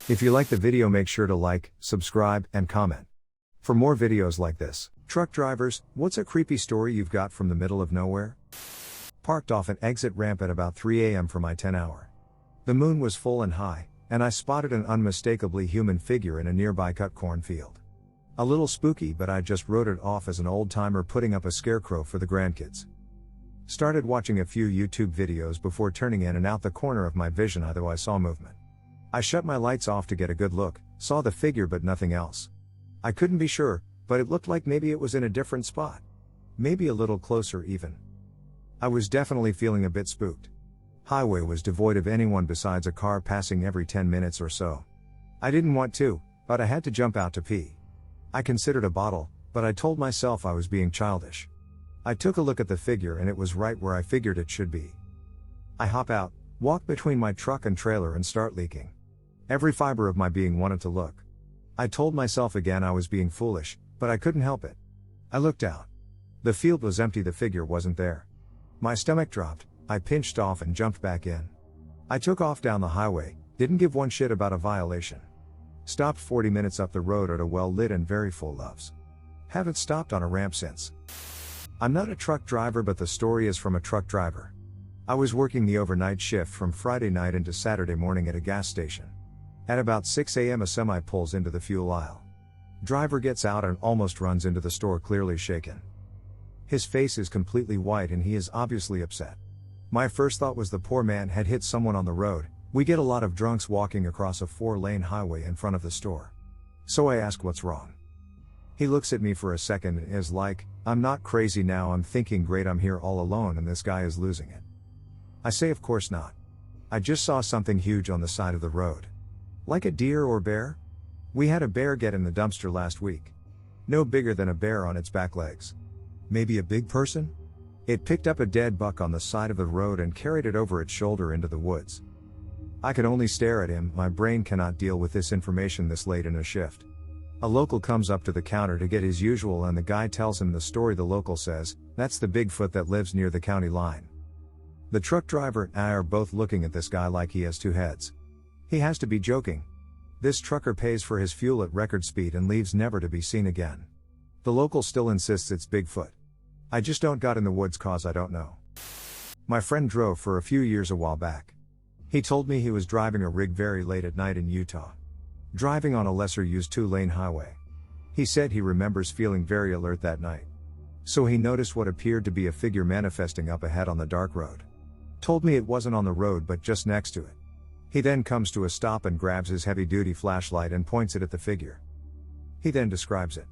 If you like the video, make sure to like, subscribe, and comment. For more videos like this. Truck drivers, what's a creepy story you've got from the middle of nowhere? Parked off an exit ramp at about 3 a.m. for my 10-hour. The moon was full and high, and I spotted an unmistakably human figure in a nearby cut cornfield. A little spooky, but I just wrote it off as an old-timer putting up a scarecrow for the grandkids. Started watching a few YouTube videos before turning in and out the corner of my vision although I saw movement. I shut my lights off to get a good look, saw the figure but nothing else. I couldn't be sure, but it looked like maybe it was in a different spot. Maybe a little closer even. I was definitely feeling a bit spooked. Highway was devoid of anyone besides a car passing every 10 minutes or so. I didn't want to, but I had to jump out to pee. I considered a bottle, but I told myself I was being childish. I took a look at the figure and it was right where I figured it should be. I hop out, walk between my truck and trailer and start leaking. Every fiber of my being wanted to look. I told myself again I was being foolish, but I couldn't help it. I looked out. The field was empty, the figure wasn't there. My stomach dropped, I pinched off and jumped back in. I took off down the highway, didn't give one shit about a violation. Stopped 40 minutes up the road at a well-lit and very full loves. Haven't stopped on a ramp since. I'm not a truck driver, but the story is from a truck driver. I was working the overnight shift from Friday night into Saturday morning at a gas station. At about 6 a.m. a semi pulls into the fuel aisle. Driver gets out and almost runs into the store, clearly shaken. His face is completely white and he is obviously upset. My first thought was the poor man had hit someone on the road. We get a lot of drunks walking across a 4-lane highway in front of the store. So I ask what's wrong. He looks at me for a second and is like, I'm not crazy now. I'm thinking, great, I'm here all alone and this guy is losing it. I say, of course not. I just saw something huge on the side of the road. Like a deer or bear? We had a bear get in the dumpster last week. No bigger than a bear on its back legs. Maybe a big person? It picked up a dead buck on the side of the road and carried it over its shoulder into the woods. I could only stare at him. My brain cannot deal with this information this late in a shift. A local comes up to the counter to get his usual and the guy tells him the story. The local says, that's the Bigfoot that lives near the county line. The truck driver and I are both looking at this guy like he has two heads. He has to be joking. This trucker pays for his fuel at record speed and leaves never to be seen again. The local still insists it's Bigfoot. I just don't got in the woods cause I don't know. My friend drove for a few years a while back. He told me he was driving a rig very late at night in Utah. Driving on a lesser used 2-lane highway. He said he remembers feeling very alert that night. So he noticed what appeared to be a figure manifesting up ahead on the dark road. Told me it wasn't on the road but just next to it. He then comes to a stop and grabs his heavy-duty flashlight and points it at the figure. He then describes it.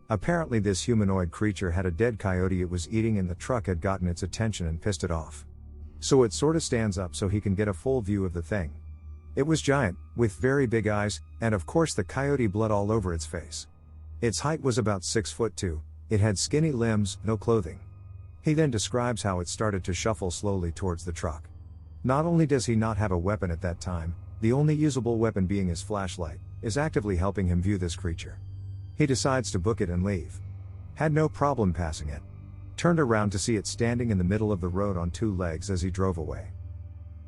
Apparently this humanoid creature had a dead coyote it was eating and the truck had gotten its attention and pissed it off. So it sorta stands up so he can get a full view of the thing. It was giant, with very big eyes, and of course the coyote blood all over its face. Its height was about 6'2", it had skinny limbs, no clothing. He then describes how it started to shuffle slowly towards the truck. Not only does he not have a weapon at that time, the only usable weapon being his flashlight, is actively helping him view this creature. He decides to book it and leave. Had no problem passing it. Turned around to see it standing in the middle of the road on two legs as he drove away.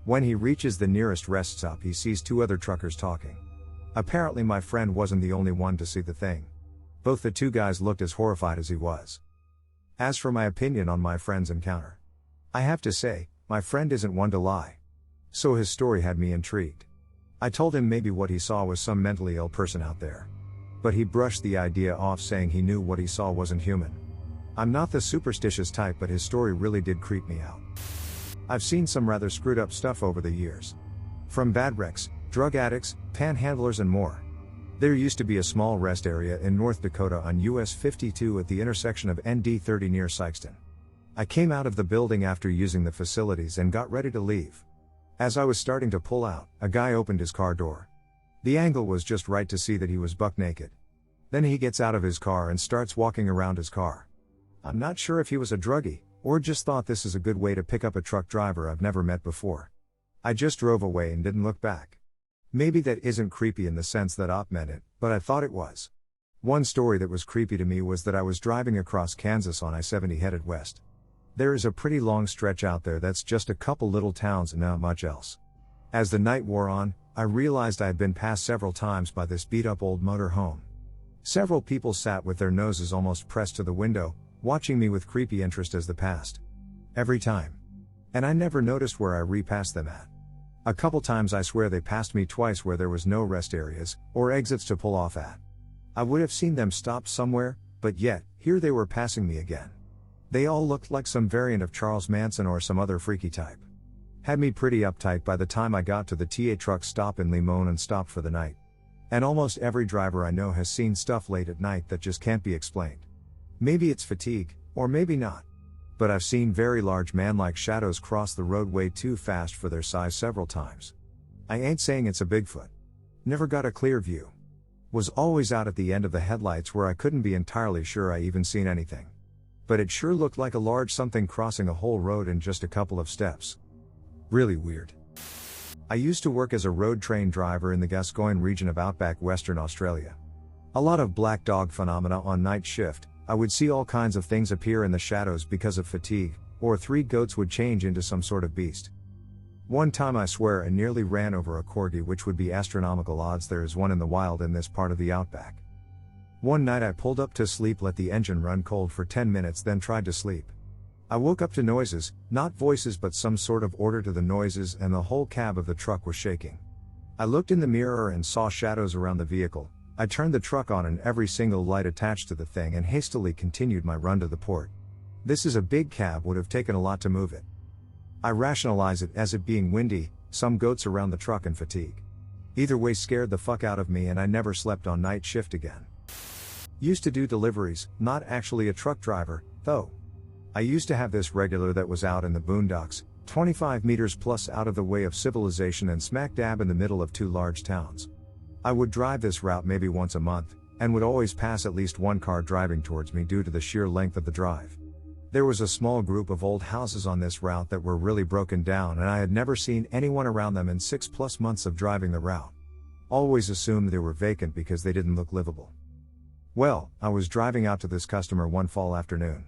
When he reaches the nearest rest stop he sees two other truckers talking. Apparently my friend wasn't the only one to see the thing. Both the two guys looked as horrified as he was. As for my opinion on my friend's encounter, I have to say, my friend isn't one to lie. So his story had me intrigued. I told him maybe what he saw was some mentally ill person out there. But he brushed the idea off, saying he knew what he saw wasn't human. I'm not the superstitious type, but his story really did creep me out. I've seen some rather screwed up stuff over the years. From bad wrecks, drug addicts, panhandlers and more. There used to be a small rest area in North Dakota on US 52 at the intersection of ND 30 near Sykeston. I came out of the building after using the facilities and got ready to leave. As I was starting to pull out, a guy opened his car door. The angle was just right to see that he was buck naked. Then he gets out of his car and starts walking around his car. I'm not sure if he was a druggie, or just thought this is a good way to pick up a truck driver I've never met before. I just drove away and didn't look back. Maybe that isn't creepy in the sense that Op meant it, but I thought it was. One story that was creepy to me was that I was driving across Kansas on I-70 headed west. There is a pretty long stretch out there that's just a couple little towns and not much else. As the night wore on, I realized I had been passed several times by this beat-up old motor home. Several people sat with their noses almost pressed to the window, watching me with creepy interest as they passed. Every time. And I never noticed where I repassed them at. A couple times I swear they passed me twice where there was no rest areas, or exits to pull off at. I would have seen them stop somewhere, but yet, here they were passing me again. They all looked like some variant of Charles Manson or some other freaky type. Had me pretty uptight by the time I got to the TA truck stop in Limon and stopped for the night. And almost every driver I know has seen stuff late at night that just can't be explained. Maybe it's fatigue, or maybe not. But I've seen very large man-like shadows cross the road way too fast for their size several times. I ain't saying it's a Bigfoot. Never got a clear view. Was always out at the end of the headlights where I couldn't be entirely sure I even seen anything. But it sure looked like a large something crossing a whole road in just a couple of steps. Really weird. I used to work as a road train driver in the Gascoyne region of outback Western Australia. A lot of black dog phenomena on night shift. I would see all kinds of things appear in the shadows because of fatigue, or 3 goats would change into some sort of beast. One time I swear I nearly ran over a corgi, which would be astronomical odds there is one in the wild in this part of the outback. One night I pulled up to sleep, let the engine run cold for 10 minutes, then tried to sleep. I woke up to noises, not voices but some sort of order to the noises, and the whole cab of the truck was shaking. I looked in the mirror and saw shadows around the vehicle. I turned the truck on and every single light attached to the thing and hastily continued my run to the port. This is a big cab, would have taken a lot to move it. I rationalize it as it being windy, some goats around the truck, and fatigue. Either way scared the fuck out of me, and I never slept on night shift again. Used to do deliveries, not actually a truck driver, though. I used to have this regular that was out in the boondocks, 25 meters plus out of the way of civilization and smack dab in the middle of 2 large towns. I would drive this route maybe once a month, and would always pass at least one car driving towards me due to the sheer length of the drive. There was a small group of old houses on this route that were really broken down, and I had never seen anyone around them in 6+ months of driving the route. Always assumed they were vacant because they didn't look livable. Well, I was driving out to this customer one fall afternoon.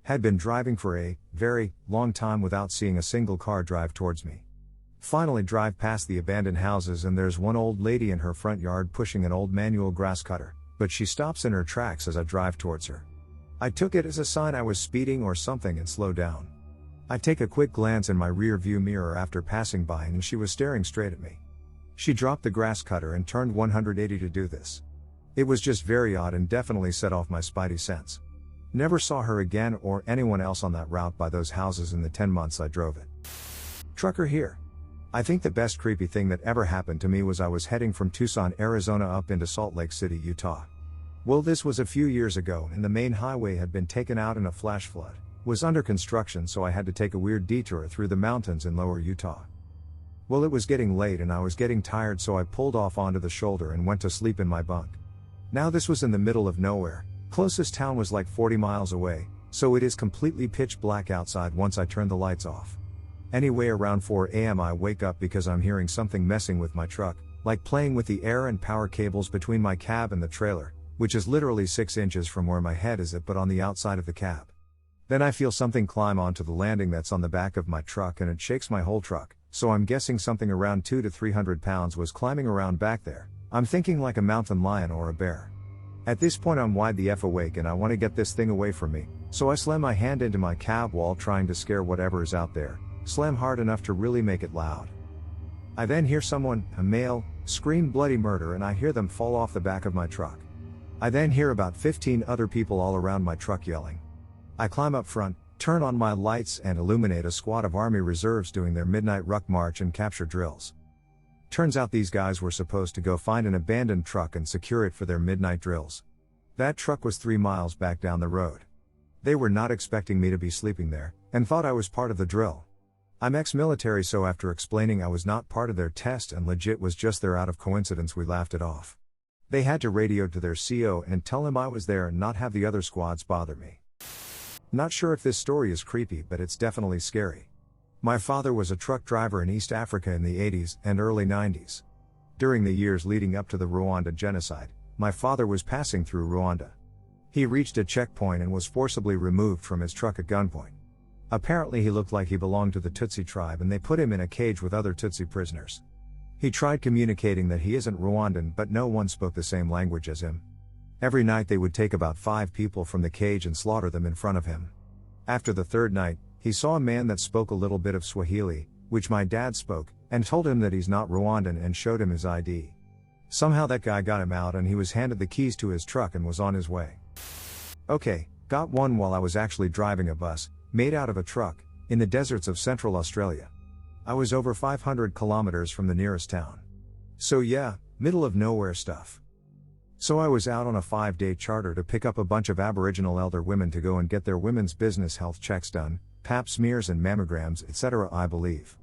Had been driving for a very long time without seeing a single car drive towards me. Finally drive past the abandoned houses, and there's one old lady in her front yard pushing an old manual grass cutter, but she stops in her tracks as I drive towards her. I took it as a sign I was speeding or something and slowed down. I take a quick glance in my rear view mirror after passing by, and she was staring straight at me. She dropped the grass cutter and turned 180 to do this. It was just very odd and definitely set off my spidey sense. Never saw her again or anyone else on that route by those houses in the 10 months I drove it. Trucker here. I think the best creepy thing that ever happened to me was I was heading from Tucson, Arizona up into Salt Lake City, Utah. Well, this was a few years ago, and the main highway had been taken out in a flash flood, was under construction, so I had to take a weird detour through the mountains in lower Utah. Well, it was getting late and I was getting tired, so I pulled off onto the shoulder and went to sleep in my bunk. Now this was in the middle of nowhere. Closest town was like 40 miles away, so it is completely pitch black outside once I turn the lights off. Anyway, around 4 a.m. I wake up because I'm hearing something messing with my truck, like playing with the air and power cables between my cab and the trailer, which is literally 6 inches from where my head is at, but on the outside of the cab. Then I feel something climb onto the landing that's on the back of my truck, and it shakes my whole truck, so I'm guessing something around 200 to 300 pounds was climbing around back there. I'm thinking like a mountain lion or a bear. At this point I'm wide the F awake and I want to get this thing away from me, so I slam my hand into my cab wall trying to scare whatever is out there, slam hard enough to really make it loud. I then hear someone, a male, scream bloody murder, and I hear them fall off the back of my truck. I then hear about 15 other people all around my truck yelling. I climb up front, turn on my lights, and illuminate a squad of Army Reserves doing their midnight ruck march and capture drills. Turns out these guys were supposed to go find an abandoned truck and secure it for their midnight drills. That truck was 3 miles back down the road. They were not expecting me to be sleeping there, and thought I was part of the drill. I'm ex-military, so after explaining I was not part of their test and legit was just there out of coincidence, we laughed it off. They had to radio to their CO and tell him I was there and not have the other squads bother me. Not sure if this story is creepy, but it's definitely scary. My father was a truck driver in East Africa in the 80s and early 90s. During the years leading up to the Rwanda genocide, my father was passing through Rwanda. He reached a checkpoint and was forcibly removed from his truck at gunpoint. Apparently he looked like he belonged to the Tutsi tribe, and they put him in a cage with other Tutsi prisoners. He tried communicating that he isn't Rwandan, but no one spoke the same language as him. Every night they would take about 5 people from the cage and slaughter them in front of him. After the third night, he saw a man that spoke a little bit of Swahili, which my dad spoke, and told him that he's not Rwandan and showed him his ID. Somehow that guy got him out and he was handed the keys to his truck and was on his way. Okay, got one while I was actually driving a bus, made out of a truck, in the deserts of Central Australia. I was over 500 kilometers from the nearest town. So yeah, middle of nowhere stuff. So I was out on a 5-day charter to pick up a bunch of Aboriginal elder women to go and get their women's business health checks done, pap smears and mammograms, etc. I believe.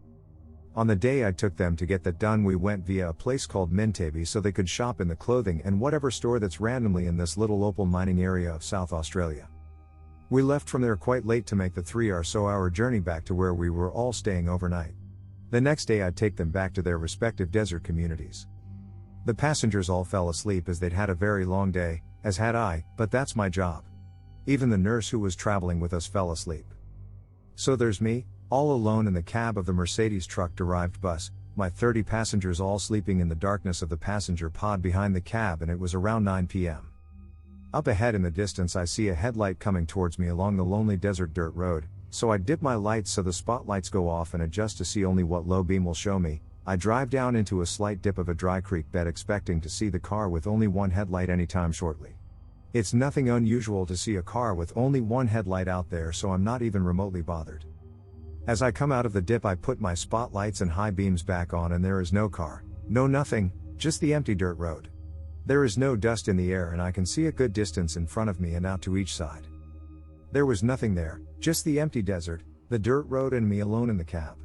On the day I took them to get that done, we went via a place called Mintabi so they could shop in the clothing and whatever store that's randomly in this little opal mining area of South Australia. We left from there quite late to make the 3 or so hour journey back to where we were all staying overnight. The next day I'd take them back to their respective desert communities. The passengers all fell asleep as they'd had a very long day, as had I, but that's my job. Even the nurse who was traveling with us fell asleep. So there's me, all alone in the cab of the Mercedes truck-derived bus, my 30 passengers all sleeping in the darkness of the passenger pod behind the cab, and it was around 9 p.m. Up ahead in the distance I see a headlight coming towards me along the lonely desert dirt road, so I dip my lights so the spotlights go off and adjust to see only what low beam will show me. I drive down into a slight dip of a dry creek bed expecting to see the car with only one headlight anytime shortly. It's nothing unusual to see a car with only one headlight out there, so I'm not even remotely bothered. As I come out of the dip I put my spotlights and high beams back on and there is no car, no nothing, just the empty dirt road. There is no dust in the air and I can see a good distance in front of me and out to each side. There was nothing there, just the empty desert, the dirt road and me alone in the cab.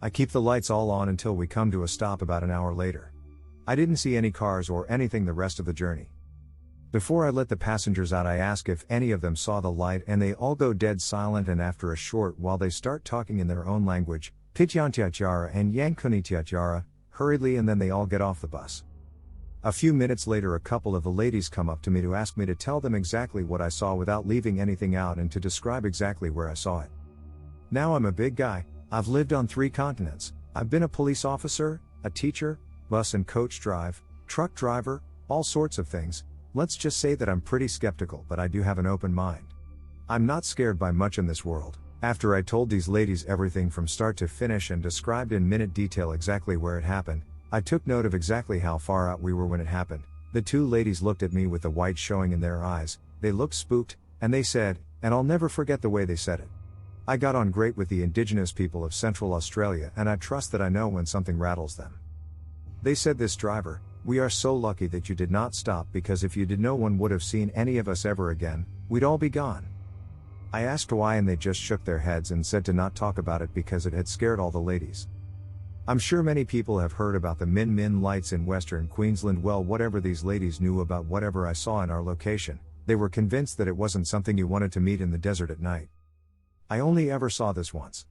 I keep the lights all on until we come to a stop about an hour later. I didn't see any cars or anything the rest of the journey. Before I let the passengers out I ask if any of them saw the light and they all go dead silent, and after a short while they start talking in their own language, Pityantiatyara and Yankunitiatyara, hurriedly, and then they all get off the bus. A few minutes later a couple of the ladies come up to me to ask me to tell them exactly what I saw without leaving anything out and to describe exactly where I saw it. Now I'm a big guy, I've lived on 3 continents, I've been a police officer, a teacher, bus and coach drive, truck driver, all sorts of things. Let's just say that I'm pretty skeptical, but I do have an open mind. I'm not scared by much in this world. After I told these ladies everything from start to finish and described in minute detail exactly where it happened, I took note of exactly how far out we were when it happened. The 2 ladies looked at me with the white showing in their eyes, they looked spooked, and they said, and I'll never forget the way they said it. I got on great with the indigenous people of Central Australia and I trust that I know when something rattles them. They said, "This driver, we are so lucky that you did not stop, because if you did no one would have seen any of us ever again, we'd all be gone." I asked why and they just shook their heads and said to not talk about it because it had scared all the ladies. I'm sure many people have heard about the Min Min lights in Western Queensland. Well, whatever these ladies knew about whatever I saw in our location, they were convinced that it wasn't something you wanted to meet in the desert at night. I only ever saw this once.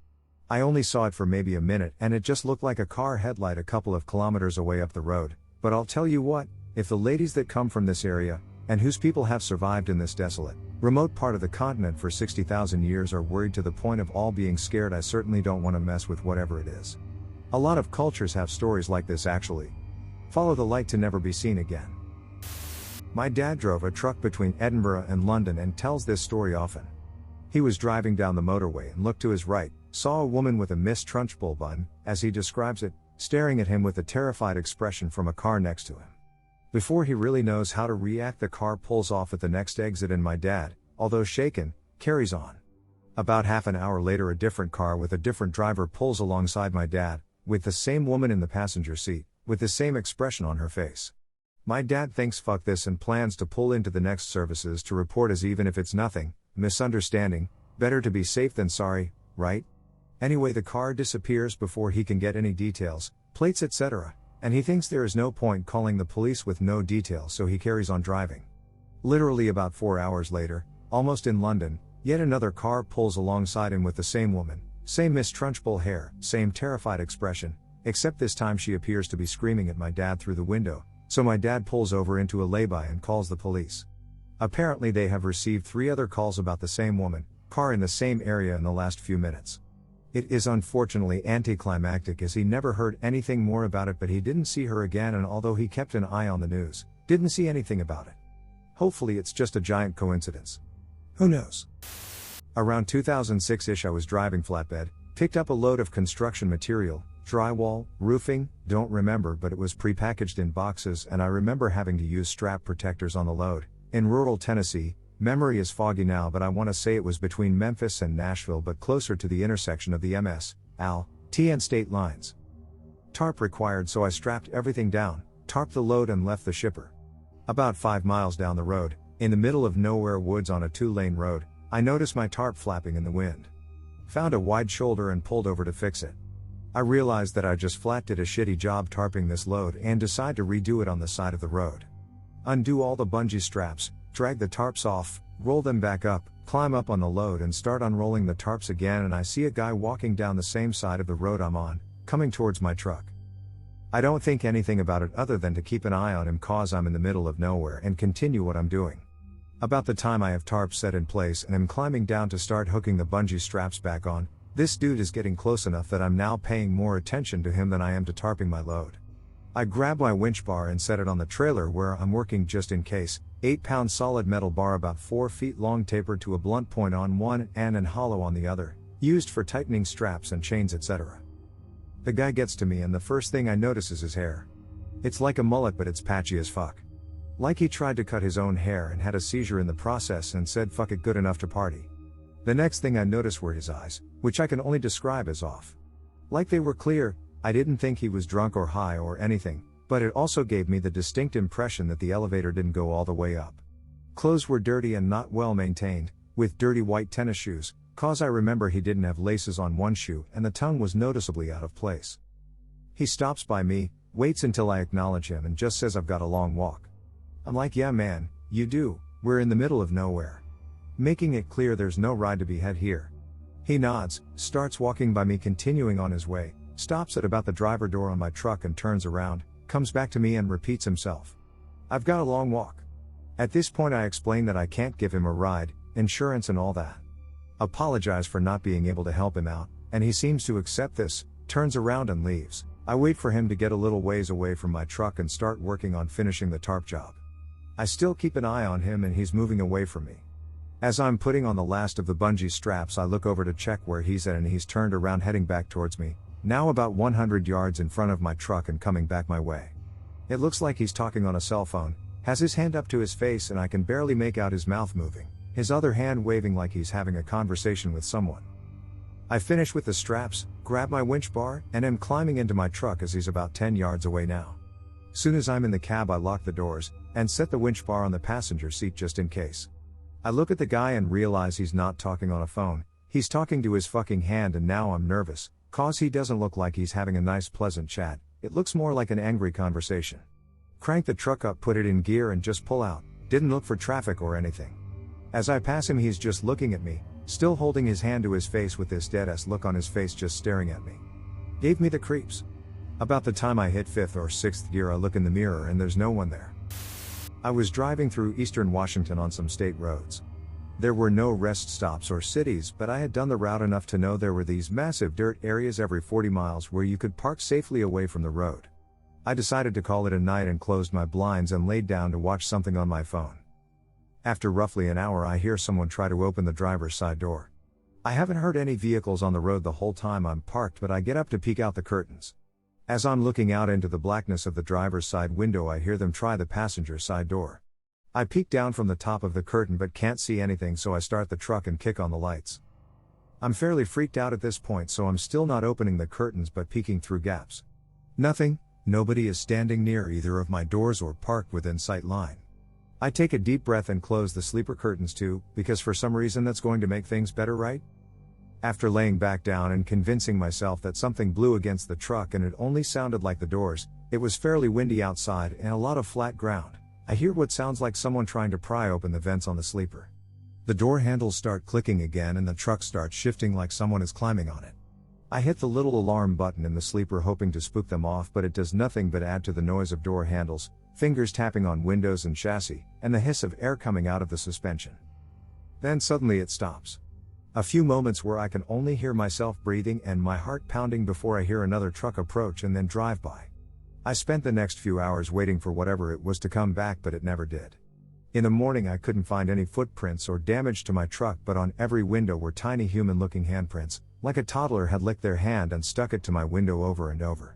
I only saw it for maybe a minute and it just looked like a car headlight a couple of kilometers away up the road, but I'll tell you what, if the ladies that come from this area, and whose people have survived in this desolate, remote part of the continent for 60,000 years are worried to the point of all being scared, I certainly don't want to mess with whatever it is. A lot of cultures have stories like this actually. Follow the light to never be seen again. My dad drove a truck between Edinburgh and London and tells this story often. He was driving down the motorway and looked to his right, saw a woman with a Miss Trunchbull bun, as he describes it, staring at him with a terrified expression from a car next to him. Before he really knows how to react, the car pulls off at the next exit and my dad, although shaken, carries on. About half an hour later a different car with a different driver pulls alongside my dad, with the same woman in the passenger seat, with the same expression on her face. My dad thinks fuck this and plans to pull into the next services to report, as even if it's nothing, misunderstanding, better to be safe than sorry, right? Anyway, the car disappears before he can get any details, plates etc., and he thinks there is no point calling the police with no details, so he carries on driving. Literally about 4 hours later, almost in London, yet another car pulls alongside him with the same woman, same Miss Trunchbull hair, same terrified expression, except this time she appears to be screaming at my dad through the window, so my dad pulls over into a lay-by and calls the police. Apparently they have received 3 other calls about the same woman, car in the same area in the last few minutes. It is unfortunately anticlimactic as he never heard anything more about it, but he didn't see her again, and although he kept an eye on the news, didn't see anything about it. Hopefully it's just a giant coincidence. Who knows? Around 2006-ish I was driving flatbed, picked up a load of construction material, drywall, roofing, don't remember, but it was prepackaged in boxes, and I remember having to use strap protectors on the load. In rural Tennessee, memory is foggy now, but I want to say it was between Memphis and Nashville, but closer to the intersection of the MS, AL, T and state lines. Tarp required, so I strapped everything down, tarped the load and left the shipper. About 5 miles down the road, in the middle of nowhere woods on a 2-lane road, I noticed my tarp flapping in the wind. Found a wide shoulder and pulled over to fix it. I realized that I just flat did a shitty job tarping this load and decided to redo it on the side of the road. Undo all the bungee straps, drag the tarps off, roll them back up, climb up on the load and start unrolling the tarps again, and I see a guy walking down the same side of the road I'm on, coming towards my truck. I don't think anything about it other than to keep an eye on him cause I'm in the middle of nowhere and continue what I'm doing. About the time I have tarps set in place and am climbing down to start hooking the bungee straps back on, this dude is getting close enough that I'm now paying more attention to him than I am to tarping my load. I grab my winch bar and set it on the trailer where I'm working just in case. 8-pound solid metal bar about 4 feet long, tapered to a blunt point on one end and hollow on the other, used for tightening straps and chains, etc. The guy gets to me and the first thing I notice is his hair. It's like a mullet, but it's patchy as fuck. Like he tried to cut his own hair and had a seizure in the process and said fuck it, good enough to party. The next thing I noticed were his eyes, which I can only describe as off. Like they were clear. I didn't think he was drunk or high or anything, but it also gave me the distinct impression that the elevator didn't go all the way up. Clothes were dirty and not well maintained, with dirty white tennis shoes, cause I remember he didn't have laces on one shoe and the tongue was noticeably out of place. He stops by me, waits until I acknowledge him and just says I've got a long walk. I'm like, yeah man, you do, we're in the middle of nowhere. Making it clear there's no ride to be had here. He nods, starts walking by me, continuing on his way, stops at about the driver door on my truck and turns around, comes back to me and repeats himself. I've got a long walk. At this point I explain that I can't give him a ride, insurance and all that. Apologize for not being able to help him out, and he seems to accept this, turns around and leaves. I wait for him to get a little ways away from my truck and start working on finishing the tarp job. I still keep an eye on him and he's moving away from me. As I'm putting on the last of the bungee straps, I look over to check where he's at and he's turned around heading back towards me, now about 100 yards in front of my truck and coming back my way. It looks like he's talking on a cell phone, has his hand up to his face and I can barely make out his mouth moving, his other hand waving like he's having a conversation with someone. I finish with the straps, grab my winch bar, and am climbing into my truck as he's about 10 yards away now. Soon as I'm in the cab I lock the doors, and set the winch bar on the passenger seat just in case. I look at the guy and realize he's not talking on a phone, he's talking to his fucking hand, and now I'm nervous, cause he doesn't look like he's having a nice pleasant chat, it looks more like an angry conversation. Crank the truck up, put it in gear and just pull out, didn't look for traffic or anything. As I pass him he's just looking at me, still holding his hand to his face with this dead-ass look on his face, just staring at me. Gave me the creeps. About the time I hit 5th or 6th gear I look in the mirror and there's no one there. I was driving through eastern Washington on some state roads. There were no rest stops or cities, but I had done the route enough to know there were these massive dirt areas every 40 miles where you could park safely away from the road. I decided to call it a night and closed my blinds and laid down to watch something on my phone. After roughly an hour I hear someone try to open the driver's side door. I haven't heard any vehicles on the road the whole time I'm parked, but I get up to peek out the curtains. As I'm looking out into the blackness of the driver's side window I hear them try the passenger side door. I peek down from the top of the curtain but can't see anything, so I start the truck and kick on the lights. I'm fairly freaked out at this point, so I'm still not opening the curtains but peeking through gaps. Nothing, nobody is standing near either of my doors or parked within sight line. I take a deep breath and close the sleeper curtains too, because for some reason that's going to make things better, right? After laying back down and convincing myself that something blew against the truck and it only sounded like the doors, it was fairly windy outside and a lot of flat ground, I hear what sounds like someone trying to pry open the vents on the sleeper. The door handles start clicking again and the truck starts shifting like someone is climbing on it. I hit the little alarm button in the sleeper hoping to spook them off, but it does nothing but add to the noise of door handles, fingers tapping on windows and chassis, and the hiss of air coming out of the suspension. Then suddenly it stops. A few moments where I can only hear myself breathing and my heart pounding before I hear another truck approach and then drive by. I spent the next few hours waiting for whatever it was to come back, but it never did. In the morning I couldn't find any footprints or damage to my truck, but on every window were tiny human-looking handprints, like a toddler had licked their hand and stuck it to my window over and over.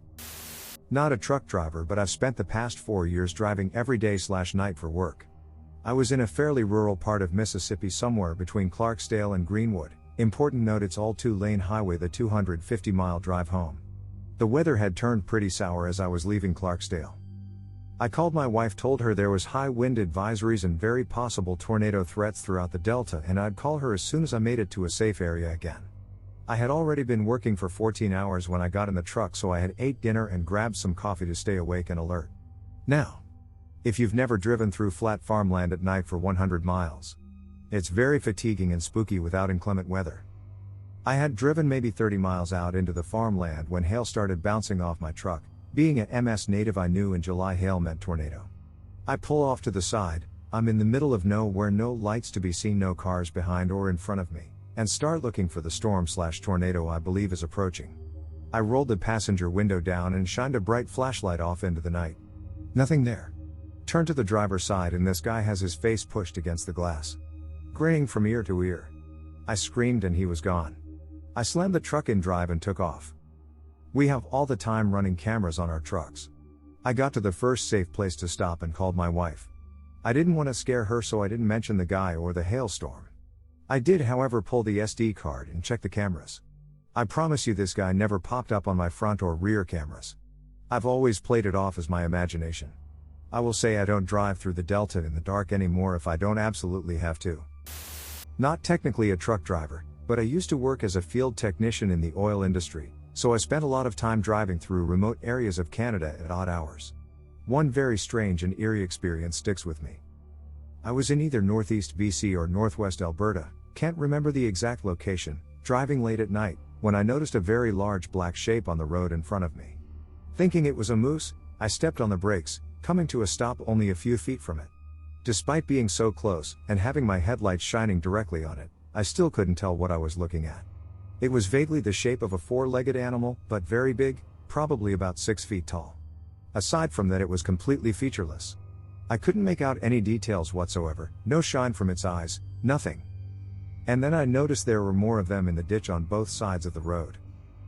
Not a truck driver, but I've spent the past 4 years driving every day/night for work. I was in a fairly rural part of Mississippi, somewhere between Clarksdale and Greenwood. Important note, it's all 2-lane highway, the 250-mile drive home. The weather had turned pretty sour as I was leaving Clarksdale. I called my wife, told her there was high wind advisories and very possible tornado threats throughout the Delta, and I'd call her as soon as I made it to a safe area again. I had already been working for 14 hours when I got in the truck, so I had ate dinner and grabbed some coffee to stay awake and alert. Now, if you've never driven through flat farmland at night for 100 miles, it's very fatiguing and spooky without inclement weather. I had driven maybe 30 miles out into the farmland when hail started bouncing off my truck. Being an MS native, I knew in July hail meant tornado. I pull off to the side, I'm in the middle of nowhere, no lights to be seen, no cars behind or in front of me, and start looking for the storm/tornado I believe is approaching. I rolled the passenger window down and shined a bright flashlight off into the night. Nothing there. Turn to the driver's side and this guy has his face pushed against the glass, grinning from ear to ear. I screamed and he was gone. I slammed the truck in drive and took off. We have all the time running cameras on our trucks. I got to the first safe place to stop and called my wife. I didn't want to scare her, so I didn't mention the guy or the hailstorm. I did, however, pull the SD card and check the cameras. I promise you this guy never popped up on my front or rear cameras. I've always played it off as my imagination. I will say I don't drive through the Delta in the dark anymore if I don't absolutely have to. Not technically a truck driver, but I used to work as a field technician in the oil industry, so I spent a lot of time driving through remote areas of Canada at odd hours. One very strange and eerie experience sticks with me. I was in either northeast BC or northwest Alberta, can't remember the exact location, driving late at night, when I noticed a very large black shape on the road in front of me. Thinking it was a moose, I stepped on the brakes, coming to a stop only a few feet from it. Despite being so close, and having my headlights shining directly on it, I still couldn't tell what I was looking at. It was vaguely the shape of a 4-legged animal, but very big, probably about 6 feet tall. Aside from that, it was completely featureless. I couldn't make out any details whatsoever, no shine from its eyes, nothing. And then I noticed there were more of them in the ditch on both sides of the road.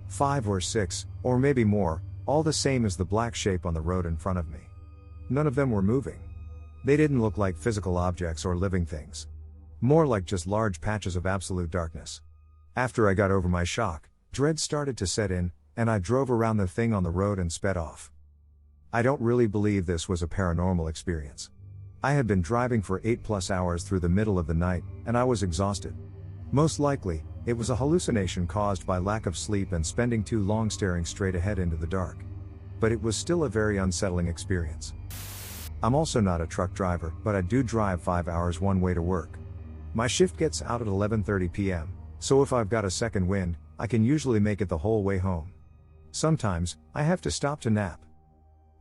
5 or 6, or maybe more, all the same as the black shape on the road in front of me. None of them were moving. They didn't look like physical objects or living things. More like just large patches of absolute darkness. After I got over my shock, dread started to set in, and I drove around the thing on the road and sped off. I don't really believe this was a paranormal experience. I had been driving for 8+ hours through the middle of the night, and I was exhausted. Most likely, it was a hallucination caused by lack of sleep and spending too long staring straight ahead into the dark. But it was still a very unsettling experience. I'm also not a truck driver, but I do drive 5 hours one way to work. My shift gets out at 11:30 p.m., so if I've got a second wind, I can usually make it the whole way home. Sometimes, I have to stop to nap.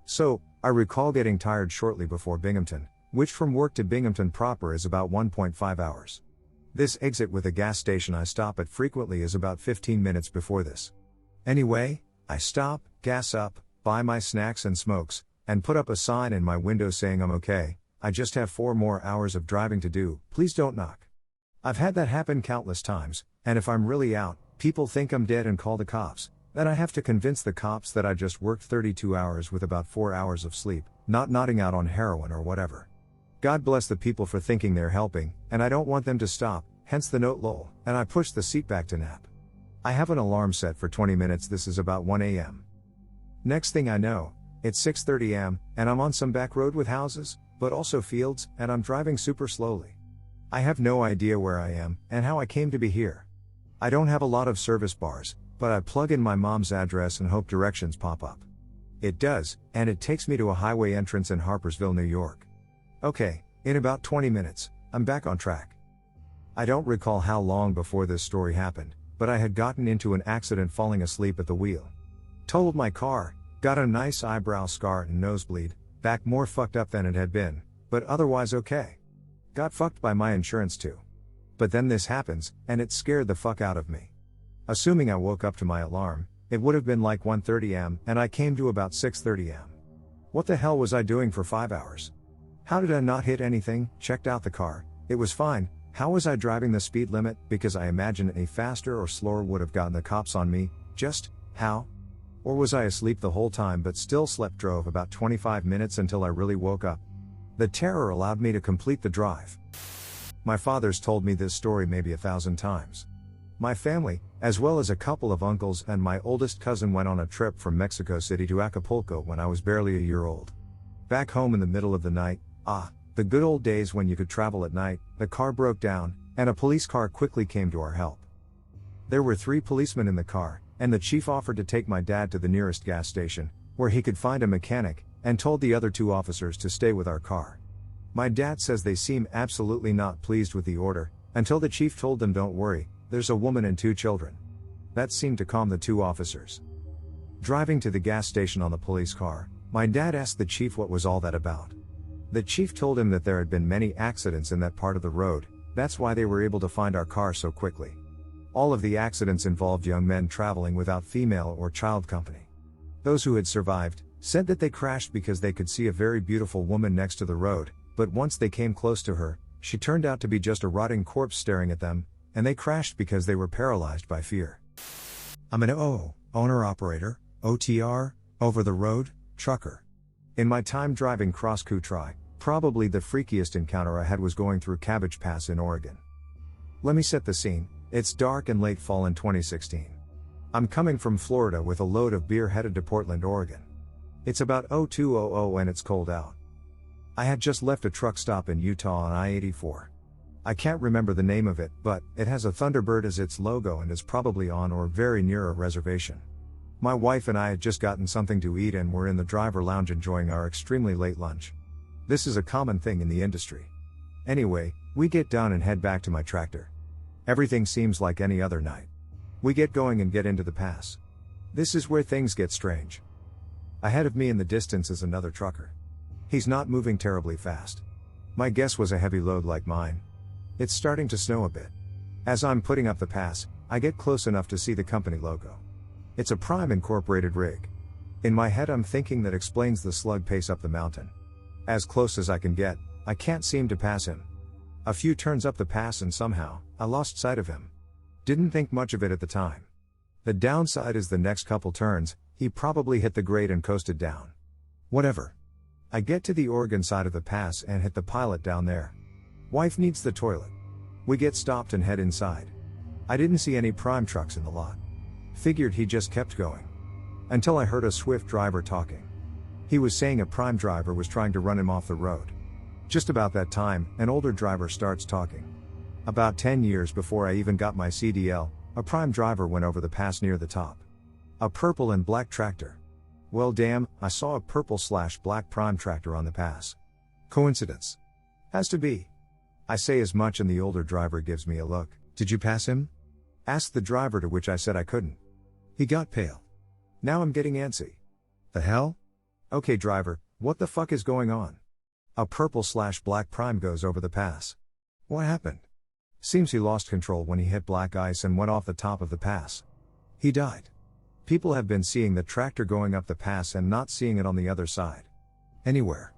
So, I recall getting tired shortly before Binghamton, which from work to Binghamton proper is about 1.5 hours. This exit with a gas station I stop at frequently is about 15 minutes before this. Anyway, I stop, gas up, buy my snacks and smokes, and put up a sign in my window saying I'm okay, I just have 4 more hours of driving to do, please don't knock. I've had that happen countless times, and if I'm really out, people think I'm dead and call the cops. Then I have to convince the cops that I just worked 32 hours with about 4 hours of sleep, not nodding out on heroin or whatever. God bless the people for thinking they're helping, and I don't want them to stop, hence the note lol, and I push the seat back to nap. I have an alarm set for 20 minutes, this is about 1 a.m. Next thing I know, it's 6:30 am, and I'm on some back road with houses, but also fields, and I'm driving super slowly. I have no idea where I am, and how I came to be here. I don't have a lot of service bars, but I plug in my mom's address and hope directions pop up. It does, and it takes me to a highway entrance in Harpersville, New York. Okay, in about 20 minutes, I'm back on track. I don't recall how long before this story happened, but I had gotten into an accident falling asleep at the wheel. Totaled my car, got a nice eyebrow scar and nosebleed, back more fucked up than it had been, but otherwise okay. Got fucked by my insurance too. But then this happens, and it scared the fuck out of me. Assuming I woke up to my alarm, it would have been like 1:30 am, and I came to about 6:30 am. What the hell was I doing for 5 hours? How did I not hit anything? Checked out the car, it was fine. How was I driving the speed limit? Because I imagine any faster or slower would have gotten the cops on me. Just, how? Or was I asleep the whole time but still drove about 25 minutes until I really woke up? The terror allowed me to complete the drive. My father's told me this story maybe 1,000 times. My family, as well as a couple of uncles and my oldest cousin, went on a trip from Mexico City to Acapulco when I was barely a year old. Back home in the middle of the night, the good old days when you could travel at night, the car broke down, and a police car quickly came to our help. There were 3 policemen in the car, and the chief offered to take my dad to the nearest gas station, where he could find a mechanic, and told the other 2 officers to stay with our car. My dad says they seem absolutely not pleased with the order, until the chief told them, "Don't worry, there's a woman and 2 children." That seemed to calm the 2 officers. Driving to the gas station on the police car, my dad asked the chief what was all that about. The chief told him that there had been many accidents in that part of the road, that's why they were able to find our car so quickly. All of the accidents involved young men traveling without female or child company. Those who had survived said that they crashed because they could see a very beautiful woman next to the road, but once they came close to her, she turned out to be just a rotting corpse staring at them, and they crashed because they were paralyzed by fear. I'm an owner-operator, OTR, over-the-road, trucker. In my time driving cross-country, probably the freakiest encounter I had was going through Cabbage Pass in Oregon. Let me set the scene. It's dark and late fall in 2016. I'm coming from Florida with a load of beer headed to Portland, Oregon. It's about 02:00 and it's cold out. I had just left a truck stop in Utah on I-84. I can't remember the name of it, but it has a Thunderbird as its logo and is probably on or very near a reservation. My wife and I had just gotten something to eat and were in the driver lounge enjoying our extremely late lunch. This is a common thing in the industry. Anyway, we get done and head back to my tractor. Everything seems like any other night. We get going and get into the pass. This is where things get strange. Ahead of me in the distance is another trucker. He's not moving terribly fast. My guess was a heavy load like mine. It's starting to snow a bit. As I'm putting up the pass, I get close enough to see the company logo. It's a Prime Incorporated rig. In my head I'm thinking that explains the slug pace up the mountain. As close as I can get, I can't seem to pass him. A few turns up the pass and somehow, I lost sight of him. Didn't think much of it at the time. The downside is the next couple turns, he probably hit the grade and coasted down. Whatever. I get to the Oregon side of the pass and hit the pilot down there. Wife needs the toilet. We get stopped and head inside. I didn't see any Prime trucks in the lot. Figured he just kept going. Until I heard a Swift driver talking. He was saying a Prime driver was trying to run him off the road. Just about that time, an older driver starts talking. About 10 years before I even got my CDL, a Prime driver went over the pass near the top. A purple and black tractor. Well damn, I saw a purple/black Prime tractor on the pass. Coincidence? Has to be. I say as much and the older driver gives me a look. "Did you pass him?" asked the driver, to which I said I couldn't. He got pale. Now I'm getting antsy. The hell? Okay driver, what the fuck is going on? A purple/black Prime goes over the pass. What happened? Seems he lost control when he hit black ice and went off the top of the pass. He died. People have been seeing the tractor going up the pass and not seeing it on the other side. Anywhere.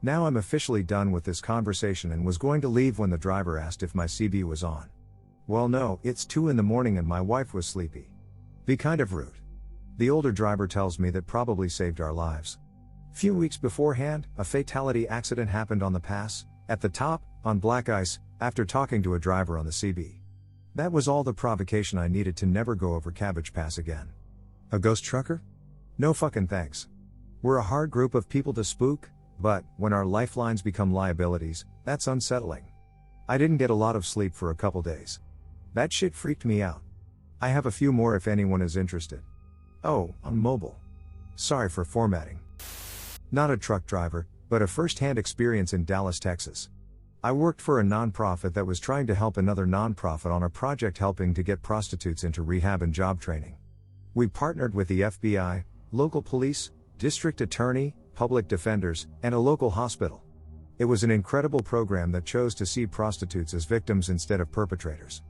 Now I'm officially done with this conversation and was going to leave when the driver asked if my CB was on. Well no, it's 2 in the morning and my wife was sleepy. Be kind of rude. The older driver tells me that probably saved our lives. Few weeks beforehand, a fatality accident happened on the pass, at the top, on black ice, after talking to a driver on the CB. That was all the provocation I needed to never go over Cabbage Pass again. A ghost trucker? No fucking thanks. We're a hard group of people to spook, but when our lifelines become liabilities, that's unsettling. I didn't get a lot of sleep for a couple days. That shit freaked me out. I have a few more if anyone is interested. Oh, on mobile. Sorry for formatting. Not a truck driver, but a first-hand experience in Dallas, Texas. I worked for a nonprofit that was trying to help another nonprofit on a project helping to get prostitutes into rehab and job training. We partnered with the FBI, local police, district attorney, public defenders, and a local hospital. It was an incredible program that chose to see prostitutes as victims instead of perpetrators.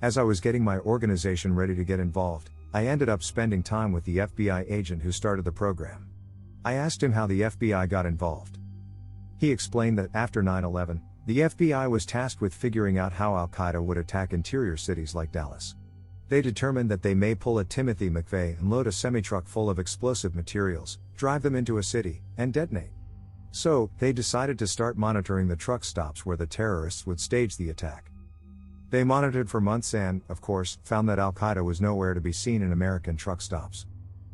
As I was getting my organization ready to get involved, I ended up spending time with the FBI agent who started the program. I asked him how the FBI got involved. He explained that after 9/11, the FBI was tasked with figuring out how Al-Qaeda would attack interior cities like Dallas. They determined that they may pull a Timothy McVeigh and load a semi-truck full of explosive materials, drive them into a city, and detonate. So, they decided to start monitoring the truck stops where the terrorists would stage the attack. They monitored for months and, of course, found that Al-Qaeda was nowhere to be seen in American truck stops.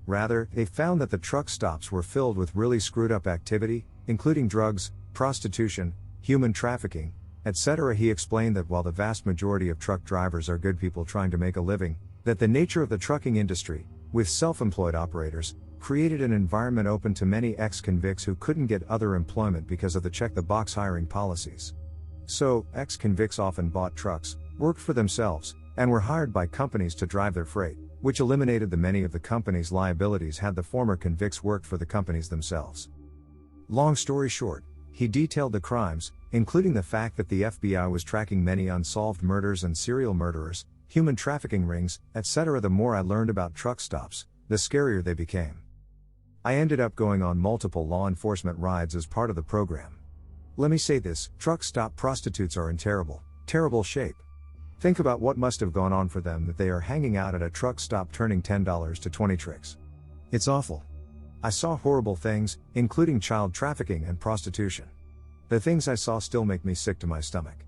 Rather, they found that the truck stops were filled with really screwed up activity, including drugs, prostitution, human trafficking, etc. He explained that while the vast majority of truck drivers are good people trying to make a living, that the nature of the trucking industry, with self-employed operators, created an environment open to many ex-convicts who couldn't get other employment because of the check-the-box hiring policies. So, ex-convicts often bought trucks, worked for themselves, and were hired by companies to drive their freight, which eliminated the many of the company's liabilities had the former convicts worked for the companies themselves. Long story short, he detailed the crimes, including the fact that the FBI was tracking many unsolved murders and serial murderers, human trafficking rings, etc. The more I learned about truck stops, the scarier they became. I ended up going on multiple law enforcement rides as part of the program. Let me say this, truck stop prostitutes are in terrible, terrible shape. Think about what must have gone on for them that they are hanging out at a truck stop turning $10 to 20 tricks. It's awful. I saw horrible things, including child trafficking and prostitution. The things I saw still make me sick to my stomach.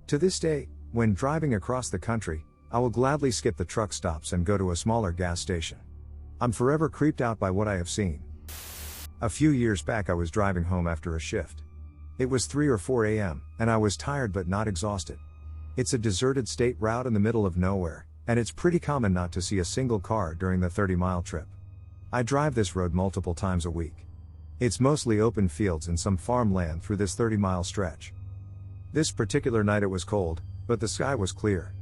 To this day, when driving across the country, I will gladly skip the truck stops and go to a smaller gas station. I'm forever creeped out by what I have seen. A few years back I was driving home after a shift. It was 3 or 4 a.m., and I was tired but not exhausted. It's a deserted state route in the middle of nowhere, and it's pretty common not to see a single car during the 30-mile trip. I drive this road multiple times a week. It's mostly open fields and some farmland through this 30-mile stretch. This particular night it was cold, but the sky was clear.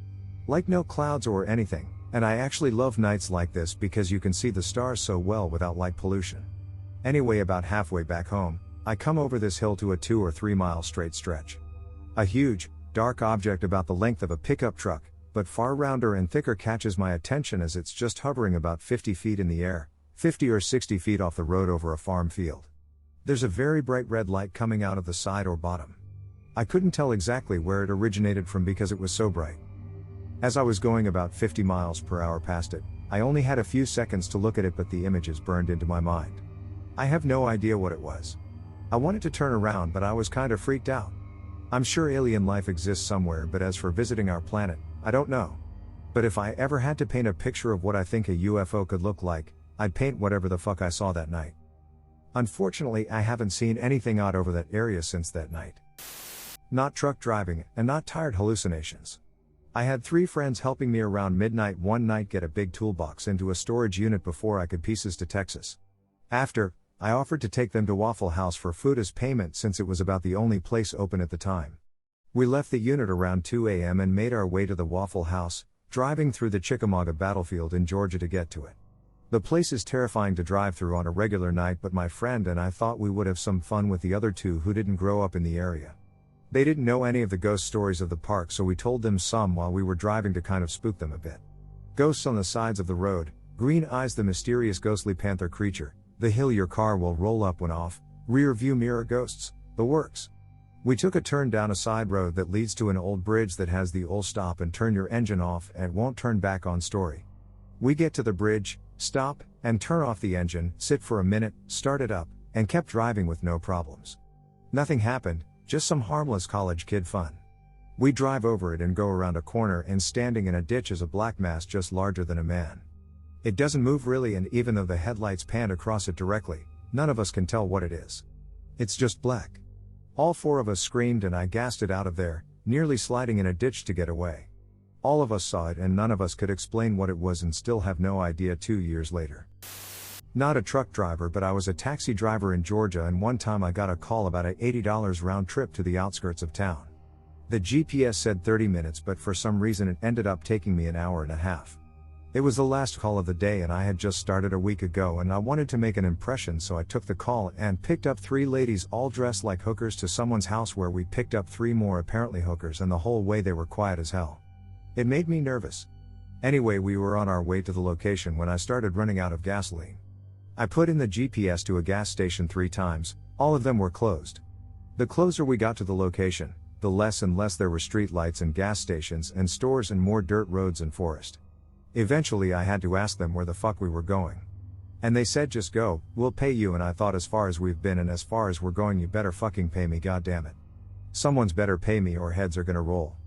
Like no clouds or anything, and I actually love nights like this because you can see the stars so well without light pollution. Anyway, about halfway back home, I come over this hill to a 2 or 3 mile straight stretch. A huge, dark object about the length of a pickup truck, but far rounder and thicker catches my attention as it's just hovering about 50 feet in the air, 50 or 60 feet off the road over a farm field. There's a very bright red light coming out of the side or bottom. I couldn't tell exactly where it originated from because it was so bright. As I was going about 50 miles per hour past it, I only had a few seconds to look at it, but the images burned into my mind. I have no idea what it was. I wanted to turn around, but I was kind of freaked out. I'm sure alien life exists somewhere, but as for visiting our planet, I don't know. But if I ever had to paint a picture of what I think a UFO could look like, I'd paint whatever the fuck I saw that night. Unfortunately, I haven't seen anything odd over that area since that night. Not truck driving, and not tired hallucinations. I had 3 friends helping me around midnight one night get a big toolbox into a storage unit before I could pieces to Texas. After, I offered to take them to Waffle House for food as payment since it was about the only place open at the time. We left the unit around 2 a.m. and made our way to the Waffle House, driving through the Chickamauga battlefield in Georgia to get to it. The place is terrifying to drive through on a regular night, but my friend and I thought we would have some fun with the other 2 who didn't grow up in the area. They didn't know any of the ghost stories of the park, so we told them some while we were driving to kind of spook them a bit. Ghosts on the sides of the road, green eyes, the mysterious ghostly panther creature, the hill your car will roll up when off, rear view mirror ghosts, the works. We took a turn down a side road that leads to an old bridge that has the old stop and turn your engine off and it won't turn back on story. We get to the bridge, stop, and turn off the engine, sit for a minute, start it up, and kept driving with no problems. Nothing happened, just some harmless college kid fun. We drive over it and go around a corner, and standing in a ditch is a black mass just larger than a man. It doesn't move really, and even though the headlights pan across it directly, none of us can tell what it is. It's just black. All 4 of us screamed and I gassed it out of there, nearly sliding in a ditch to get away. All of us saw it and none of us could explain what it was and still have no idea 2 years later. Not a truck driver, but I was a taxi driver in Georgia, and one time I got a call about an $80 round trip to the outskirts of town. The GPS said 30 minutes, but for some reason it ended up taking me an hour and a half. It was the last call of the day and I had just started a week ago and I wanted to make an impression, so I took the call and picked up 3 ladies all dressed like hookers to someone's house where we picked up 3 more apparently hookers, and the whole way they were quiet as hell. It made me nervous. Anyway, we were on our way to the location when I started running out of gasoline. I put in the GPS to a gas station 3 times, all of them were closed. The closer we got to the location, the less and less there were street lights and gas stations and stores and more dirt roads and forest. Eventually I had to ask them where the fuck we were going. And they said, just go, we'll pay you, and I thought, as far as we've been and as far as we're going, you better fucking pay me, goddammit. Someone's better pay me or heads are gonna roll.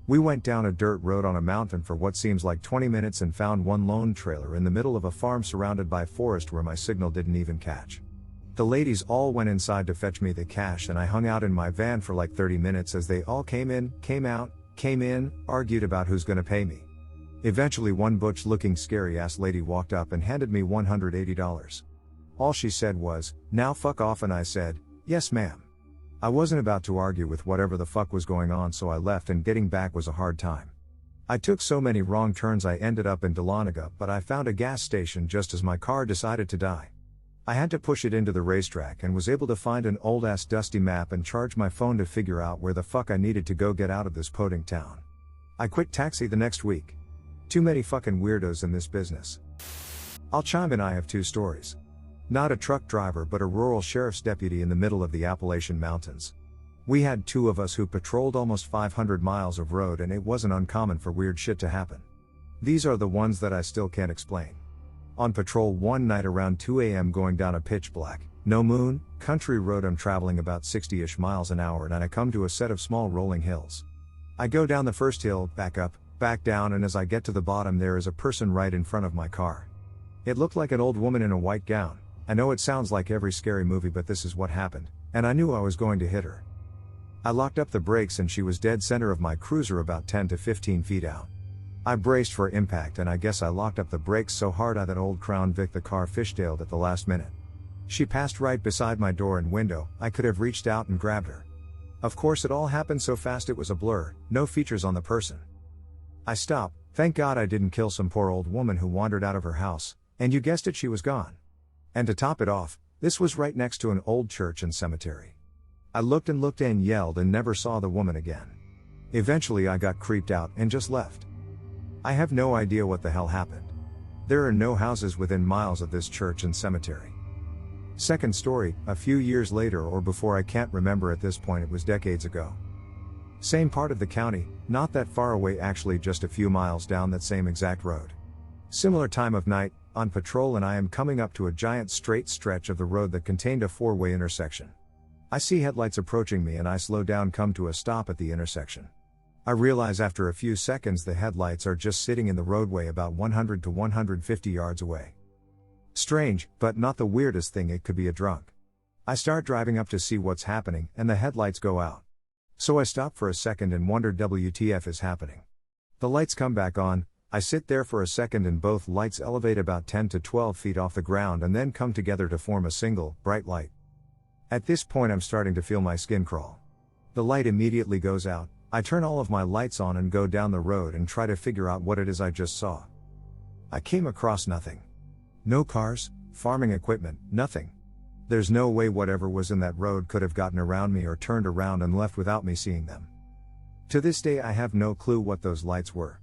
We went down a dirt road on a mountain for what seems like 20 minutes and found one lone trailer in the middle of a farm surrounded by forest where my signal didn't even catch. The ladies all went inside to fetch me the cash and I hung out in my van for like 30 minutes as they all came in, came out, came in, argued about who's gonna pay me. Eventually one butch looking scary ass lady walked up and handed me $180. All she said was, "Now fuck off," and I said, "Yes ma'am." I wasn't about to argue with whatever the fuck was going on, so I left, and getting back was a hard time. I took so many wrong turns I ended up in Dahlonega, but I found a gas station just as my car decided to die. I had to push it into the racetrack and was able to find an old ass dusty map and charge my phone to figure out where the fuck I needed to go get out of this podunk town. I quit taxi the next week. Too many fucking weirdos in this business. I'll chime in, I have 2 stories. Not a truck driver but a rural sheriff's deputy in the middle of the Appalachian Mountains. We had 2 of us who patrolled almost 500 miles of road, and it wasn't uncommon for weird shit to happen. These are the ones that I still can't explain. On patrol one night around 2 a.m. going down a pitch black, no moon, country road, I'm traveling about 60-ish miles an hour and I come to a set of small rolling hills. I go down the first hill, back up, back down, and as I get to the bottom there is a person right in front of my car. It looked like an old woman in a white gown. I know it sounds like every scary movie, but this is what happened, and I knew I was going to hit her. I locked up the brakes and she was dead center of my cruiser about 10 to 15 feet out. I braced for impact and I guess I locked up the brakes so hard that old Crown Vic the car fishtailed at the last minute. She passed right beside my door and window. I could have reached out and grabbed her. Of course it all happened so fast it was a blur, no features on the person. I stopped. Thank God I didn't kill some poor old woman who wandered out of her house, and you guessed it, she was gone. And to top it off, this was right next to an old church and cemetery. I looked and yelled and never saw the woman again. Eventually I got creeped out and just left. I have no idea what the hell happened. There are no houses within miles of this church and cemetery. Second story, a few years later or before, I can't remember at this point, it was decades ago. Same part of the county, not that far away actually, just a few miles down that same exact road. Similar time of night, on patrol, and I am coming up to a giant straight stretch of the road that contained a 4-way intersection. I see headlights approaching me and I slow down, come to a stop at the intersection. I realize after a few seconds the headlights are just sitting in the roadway about 100 to 150 yards away. Strange, but not the weirdest thing, it could be a drunk. I start driving up to see what's happening and the headlights go out. So I stop for a second and wonder WTF is happening. The lights come back on, I sit there for a second and both lights elevate about 10 to 12 feet off the ground and then come together to form a single, bright light. At this point I'm starting to feel my skin crawl. The light immediately goes out. I turn all of my lights on and go down the road and try to figure out what it is I just saw. I came across nothing. No cars, farming equipment, nothing. There's no way whatever was in that road could have gotten around me or turned around and left without me seeing them. To this day I have no clue what those lights were.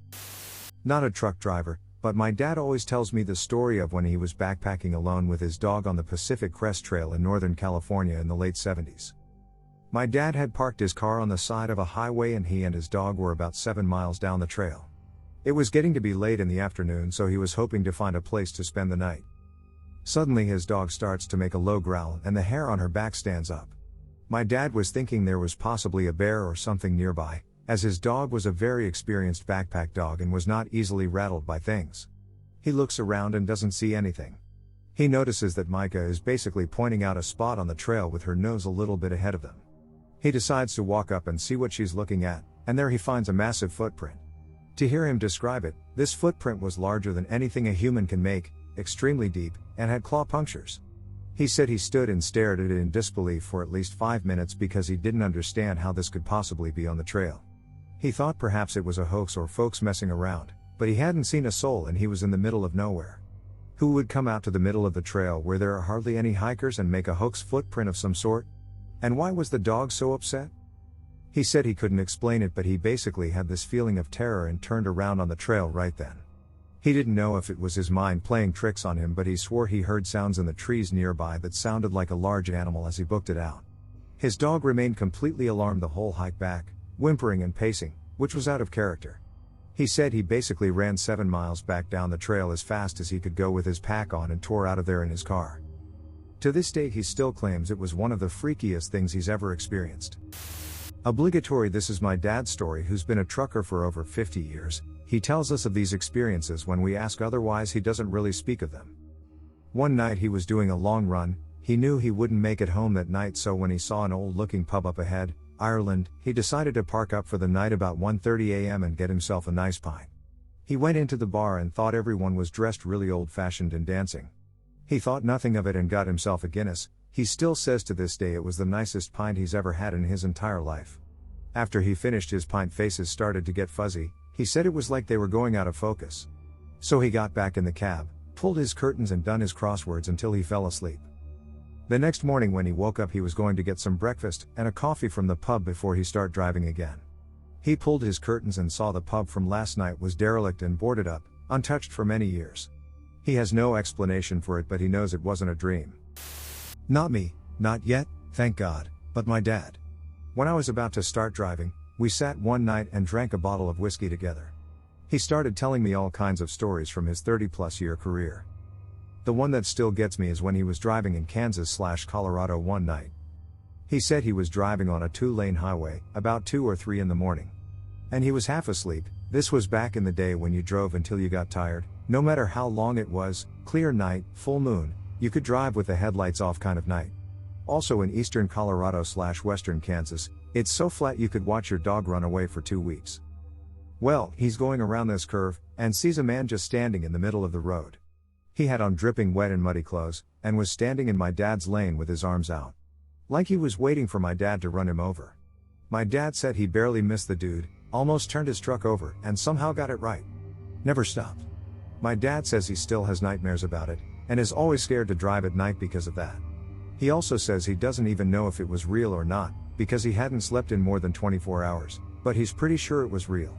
Not a truck driver, but my dad always tells me the story of when he was backpacking alone with his dog on the Pacific Crest Trail in Northern California in the late 70s. My dad had parked his car on the side of a highway and he and his dog were about 7 miles down the trail. It was getting to be late in the afternoon, so he was hoping to find a place to spend the night. Suddenly his dog starts to make a low growl and the hair on her back stands up. My dad was thinking there was possibly a bear or something nearby, as his dog was a very experienced backpack dog and was not easily rattled by things. He looks around and doesn't see anything. He notices that Micah is basically pointing out a spot on the trail with her nose a little bit ahead of them. He decides to walk up and see what she's looking at, and there he finds a massive footprint. To hear him describe it, this footprint was larger than anything a human can make, extremely deep, and had claw punctures. He said he stood and stared at it in disbelief for at least 5 minutes because he didn't understand how this could possibly be on the trail. He thought perhaps it was a hoax or folks messing around, but he hadn't seen a soul and he was in the middle of nowhere. Who would come out to the middle of the trail where there are hardly any hikers and make a hoax footprint of some sort? And why was the dog so upset? He said he couldn't explain it, but he basically had this feeling of terror and turned around on the trail right then. He didn't know if it was his mind playing tricks on him, but he swore he heard sounds in the trees nearby that sounded like a large animal as he booked it out. His dog remained completely alarmed the whole hike back, whimpering and pacing, which was out of character. He said he basically ran 7 miles back down the trail as fast as he could go with his pack on and tore out of there in his car. To this day he still claims it was one of the freakiest things he's ever experienced. Obligatory. This is my dad's story, who's been a trucker for over 50 years. He tells us of these experiences when we ask, otherwise he doesn't really speak of them. One night he was doing a long run. He knew he wouldn't make it home that night, so when he saw an old-looking pub up ahead, Ireland, he decided to park up for the night about 1:30 a.m. and get himself a nice pint. He went into the bar and thought everyone was dressed really old-fashioned and dancing. He thought nothing of it and got himself a Guinness. He still says to this day it was the nicest pint he's ever had in his entire life. After he finished his pint, faces started to get fuzzy. He said it was like they were going out of focus. So he got back in the cab, pulled his curtains and done his crosswords until he fell asleep. The next morning when he woke up, he was going to get some breakfast and a coffee from the pub before he start driving again. He pulled his curtains and saw the pub from last night was derelict and boarded up, untouched for many years. He has no explanation for it, but he knows it wasn't a dream. Not me, not yet, thank God, but my dad. When I was about to start driving, we sat one night and drank a bottle of whiskey together. He started telling me all kinds of stories from his 30-plus year career. The one that still gets me is when he was driving in Kansas/Colorado one night. He said he was driving on a 2-lane highway, about 2 or 3 in the morning. And he was half asleep. This was back in the day when you drove until you got tired, no matter how long it was, clear night, full moon, you could drive with the headlights off kind of night. Also in eastern Colorado/western Kansas, it's so flat you could watch your dog run away for 2 weeks. Well, he's going around this curve, and sees a man just standing in the middle of the road. He had on dripping wet and muddy clothes, and was standing in my dad's lane with his arms out. Like he was waiting for my dad to run him over. My dad said he barely missed the dude, almost turned his truck over, and somehow got it right. Never stopped. My dad says he still has nightmares about it, and is always scared to drive at night because of that. He also says he doesn't even know if it was real or not, because he hadn't slept in more than 24 hours, but he's pretty sure it was real.